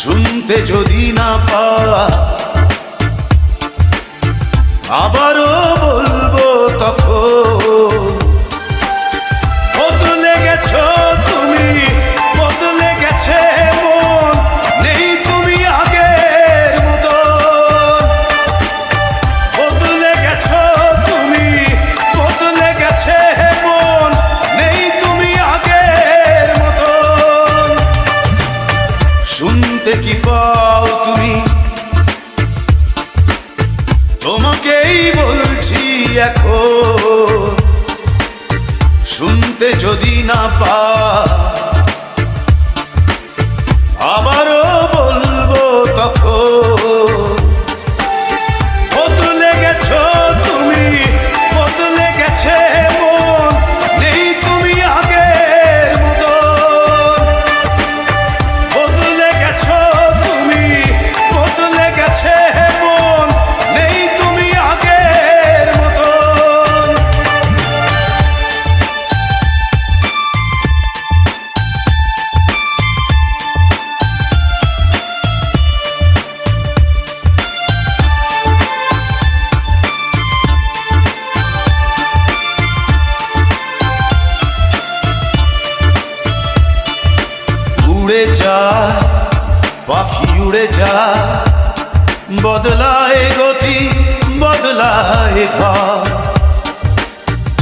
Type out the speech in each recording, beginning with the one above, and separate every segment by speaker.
Speaker 1: শুনতে যদি না পা আবারও বলবো তখন বদলে গেছো তুমি, বদলে গেছে মন, নেই তুমি আগের মতো। বদলে গেছো তুমি, বদলে গেছে মন, নেই তুমি আগের মতো। শুনতে কি পাও তুমি, তোমাকেই বলছি এখন। শুনতে যদি না পা আবারও বলবো তখন বদলে গেছো তুমি, বদলে গেছে মন, নেই তুমি আগের মতো। বদলে গেছো তুমি, বদলে গেছে মন, নেই তুমি আগের মতো। উড়ে যা পাখি উড়ে যা, বদলায় গতি বদলায় ঘর।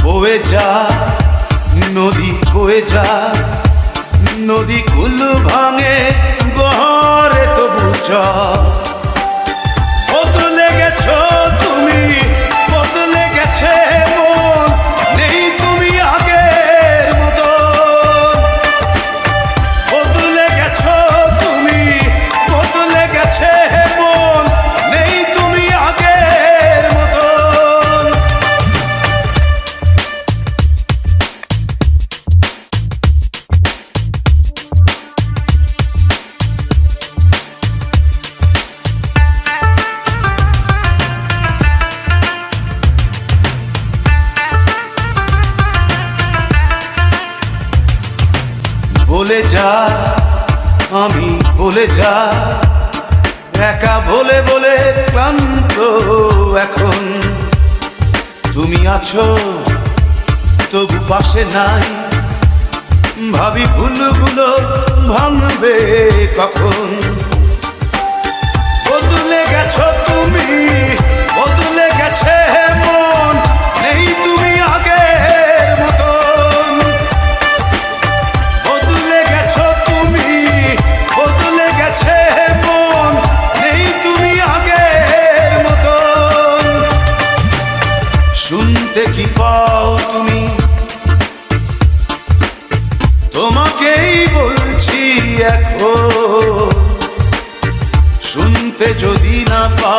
Speaker 1: বয়ে যা নদী বয়ে যা, নদী কুল ভাঙে গহরে তবু চর। বদলে গেছো তুমি, বদলে গেছে মন, নেই তুমি আগের মতো। বদলে গেছো তুমি, বদলে গেছে মন, নেই তুমি আগের মতো। বলে যা আমি বলে যা, একা বলে বলে ক্লান্ত এখন। তুমি আছো তবু পাশে নাই, ভাবি ভুলগুলো ভাঙবে কখন। বদলে গেছো তুমি, বদলে গেছে মন, নেই তুমি আগের মতন। বদলে গেছো তুমি, বদলে গেছে মন, নেই তুমি আগের মতন। শুনতে কি পাও তুমি, তোমাকেই বলছি এখন। শুনতে যদি না পা